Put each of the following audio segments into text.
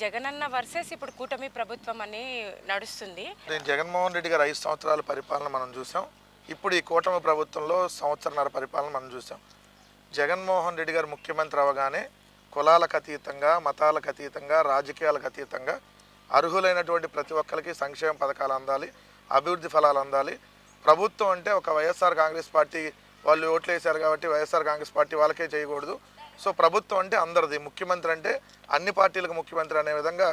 Jagananna versus ఇప్పుడు కూటమి ప్రభుత్వం అని నడుస్తుంది. జగన్మోహన్ రెడ్డి గారు 5 సంవత్సరాల పరిపాలన మనం చూసాం. ఇప్పుడు ఈ కూటమి ప్రభుత్వంలో సంవత్సరన్నర పరిపాలన మనం చూసాం. జగన్మోహన్ రెడ్డి గారు ముఖ్యమంత్రి అవగానే కులాలకు అతీతంగా, మతాలకు అతీతంగా, రాజకీయాలకు అతీతంగా అర్హులైనటువంటి ప్రతి ఒక్కరికి సంక్షేమ పథకాలు అందాలి, అభివృద్ధి ఫలాలు అందాలి. ప్రభుత్వం అంటే ఒక వైఎస్ఆర్ కాంగ్రెస్ పార్టీ వాళ్ళు ఓట్లు వేశారు కాబట్టి వైఎస్ఆర్ కాంగ్రెస్ పార్టీ వాళ్ళకే చేయకూడదు. సో ప్రభుత్వం అంటే అందరిది, ముఖ్యమంత్రి అంటే అన్ని పార్టీలకు ముఖ్యమంత్రి అనే విధంగా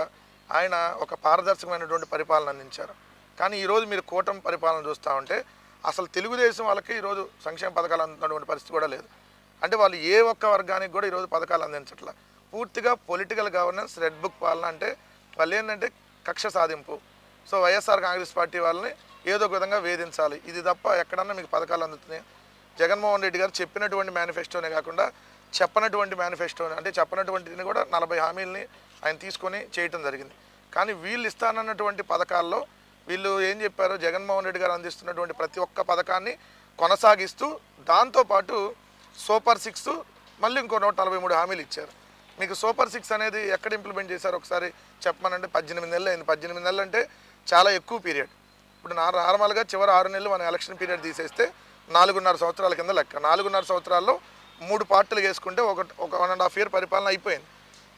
ఆయన ఒక పారదర్శకమైనటువంటి పరిపాలన అందించారు. కానీ ఈరోజు మీరు కూటమి పరిపాలన చూస్తూ ఉంటే అసలు తెలుగుదేశం వాళ్ళకి ఈరోజు సంక్షేమ పథకాలు అందుతున్నటువంటి పరిస్థితి కూడా లేదు. అంటే వాళ్ళు ఏ ఒక్క వర్గానికి కూడా ఈరోజు పథకాలు అందించట్లా. పూర్తిగా పొలిటికల్ గవర్నెన్స్, రెడ్ బుక్ పాలన. అంటే వాళ్ళు ఏంటంటే కక్ష సాధింపు. సో వైఎస్ఆర్ కాంగ్రెస్ పార్టీ వాళ్ళని ఏదో ఒక విధంగా వేధించాలి, ఇది తప్ప ఎక్కడన్నా మీకు పథకాలు అందుతున్నాయి? జగన్మోహన్ రెడ్డి గారు చెప్పినటువంటి మేనిఫెస్టోనే కాకుండా చెప్పనటువంటి మేనిఫెస్టోని, అంటే చెప్పనటువంటిని కూడా 40 హామీలని ఆయన తీసుకొని చేయటం జరిగింది. కానీ వీళ్ళు ఇస్తానన్నటువంటి పథకాల్లో వీళ్ళు ఏం చెప్పారు? జగన్మోహన్ రెడ్డి గారు అందిస్తున్నటువంటి ప్రతి ఒక్క పథకాన్ని కొనసాగిస్తూ దాంతోపాటు సూపర్ 6 మళ్ళీ ఇంకో 143 హామీలు ఇచ్చారు. మీకు సూపర్ 6 అనేది ఎక్కడ ఇంప్లిమెంట్ చేశారు ఒకసారి చెప్పమనంటే 18 నెలలు అయింది. 18 నెలలు అంటే చాలా ఎక్కువ పీరియడ్. ఇప్పుడు నార్మల్గా చివరి 6 నెలలు మనం ఎలక్షన్ పీరియడ్ తీసేస్తే 4.5 సంవత్సరాల కింద లెక్క. 4.5 సంవత్సరాల్లో 3 పార్టీలు వేసుకుంటే ఒక 1.5 ఇయర్ పరిపాలన అయిపోయింది.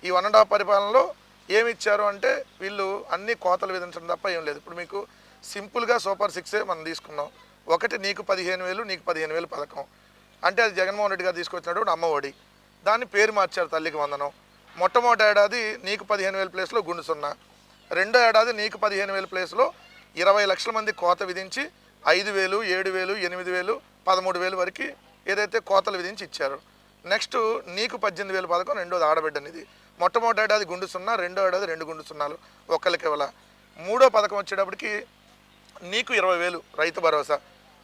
ఈ 1.5 పరిపాలనలో ఏమి ఇచ్చారు అంటే వీళ్ళు అన్ని కోతలు విధించడం తప్ప ఏం లేదు. ఇప్పుడు మీకు సింపుల్గా సూపర్ 6 మనం తీసుకున్నాం. ఒకటి నీకు 15,000 నీకు 15,000 పథకం. అంటే అది జగన్మోహన్ రెడ్డి గారు తీసుకొచ్చినటువంటి అమ్మ ఒడి. దాన్ని పేరు మార్చారు తల్లికి వందనం. మొట్టమొదటి ఏడాది నీకు 15,000 ప్లేస్లో గుండు సున్నా. రెండో ఏడాది నీకు 15,000 ప్లేస్లో 20 లక్షల మంది కోత విధించి 5,000, 7,000, 8,000, 13,000 వరకు ఏదైతే కోతలు విధించి ఇచ్చారు. నెక్స్ట్ నీకు 18,000 పథకం, రెండోది ఆడబిడ్డనిది. మొట్టమొదటి ఏడాది గుండు సున్నా, రెండో ఏడాది 2 గుండు సున్నాలు ఒక్కరికి ఇవ్వాల. మూడో పథకం వచ్చేటప్పటికి నీకు 20,000 రైతు భరోసా.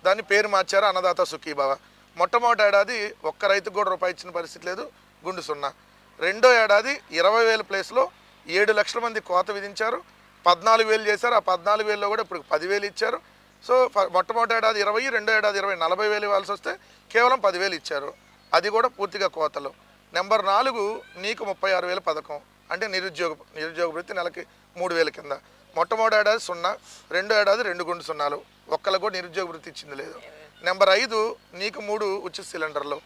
దాన్ని పేరు మార్చారు అన్నదాత సుఖీభవ. మొట్టమొదటి ఏడాది ఒక్క రైతుకు కూడా రూపాయి ఇచ్చిన పరిస్థితి లేదు, గుండు సున్నా. రెండో ఏడాది 20,000 ప్లేస్లో 7 లక్షల మంది కోత విధించారు, 14,000 చేశారు. ఆ 14,000లో కూడా ఇప్పుడు 10,000 ఇచ్చారు. సో మొట్టమొదటి ఏడాది 20, రెండో ఏడాది 20, 40,000 ఇవ్వాల్సి వస్తే కేవలం 10,000 ఇచ్చారు. అది కూడా పూర్తిగా కోతలు. నెంబర్ 4 నీకు 36,000 పథకం. అంటే నిరుద్యోగ వృత్తి నెలకి 3,000 కింద. మొట్టమొదటి ఏడాది సున్నా, రెండో ఏడాది 2 గుండు సున్నాలు. ఒక్కళ్ళకు కూడా నిరుద్యోగ వృత్తి ఇచ్చింది లేదు. నెంబర్ 5 నీకు 3 ఉచిత సిలిండర్లు.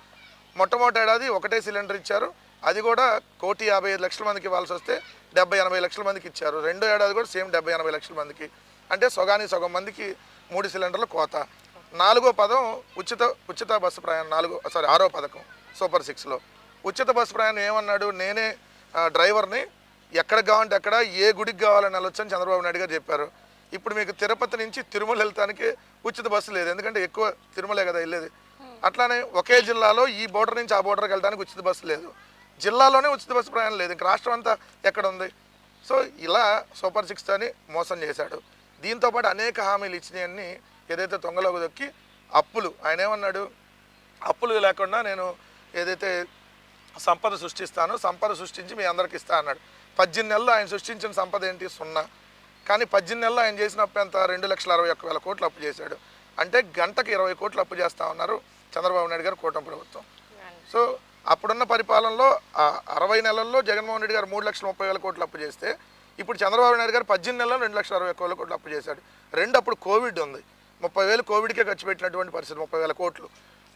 మొట్టమొదటి ఏడాది ఒకటే సిలిండర్ ఇచ్చారు, అది కూడా 1,55,00,000 మందికి ఇవ్వాల్సి వస్తే 70-80 లక్షల మందికి ఇచ్చారు. రెండో ఏడాది కూడా సేమ్ 70-80 లక్షల మందికి. అంటే సగం మందికి 3 సిలిండర్ల కోత. 4వ పదం ఉచిత బస్సు ప్రయాణం. 6వ పథకం సూపర్ 6లో ఉచిత బస్సు ప్రయాణం. ఏమన్నాడు? నేనే డ్రైవర్ని, ఎక్కడికి కావాలంటే ఎక్కడ, ఏ గుడికి కావాలని వెళ్ళొచ్చని చంద్రబాబు నాయుడు గారు చెప్పారు. ఇప్పుడు మీకు తిరుపతి నుంచి తిరుమల వెళ్తానికి ఉచిత బస్సు లేదు, ఎందుకంటే ఎక్కువ తిరుమలే కదా వెళ్ళేది. అట్లానే ఒకే జిల్లాలో ఈ బోర్డర్ నుంచి ఆ బోర్డర్కి వెళ్ళడానికి ఉచిత బస్సు లేదు, జిల్లాలోనే ఉచిత బస్సు ప్రయాణం లేదు, ఇంక రాష్ట్రం అంతా ఎక్కడ ఉంది? సో ఇలా సూపర్ 6 అని మోసం చేశాడు. దీంతోపాటు అనేక హామీలు ఇచ్చినవన్నీ ఏదైతే తొంగలోకి దొక్కి అప్పులు. ఆయన ఏమన్నాడు? అప్పులు లేకుండా నేను ఏదైతే సంపద సృష్టిస్తానో సంపద సృష్టించి మీ అందరికి ఇస్తా అన్నాడు. 18 నెలలు ఆయన సృష్టించిన సంపద ఏంటి? సున్నా. కానీ 18 నెలలు ఆయన చేసిన అప్పు ఎంత? 2,61,000 కోట్లు అప్పు చేశాడు. అంటే గంటకు 20 కోట్లు అప్పు చేస్తూ ఉన్నారు చంద్రబాబు నాయుడు గారు కూటమి ప్రభుత్వం. సో అప్పుడున్న పరిపాలనలో 60 నెలల్లో జగన్మోహన్ రెడ్డి గారు 3,30,000 కోట్లు అప్పు చేస్తే ఇప్పుడు చంద్రబాబు నాయుడు గారు 18 నెలల్లో 2,61,000 కోట్లు అప్పు చేశాడు. అప్పుడు కోవిడ్ ఉంది, 30,000 కోవిడ్కే ఖర్చు పెట్టినటువంటి పరిస్థితి, 30,000 కోట్లు.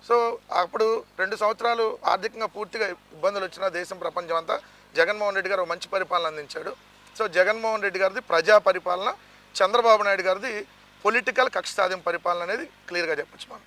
సో అప్పుడు 2 సంవత్సరాలు ఆర్థికంగా పూర్తిగా ఇబ్బందులు వచ్చిన దేశం, ప్రపంచం అంతా జగన్మోహన్ రెడ్డి గారు మంచి పరిపాలన అందించాడు. సో జగన్మోహన్ రెడ్డి గారిది ప్రజా పరిపాలన, చంద్రబాబు నాయుడు గారిది పొలిటికల్ కక్ష సాధింపు పరిపాలన అనేది క్లియర్గా చెప్పచ్చు మనం.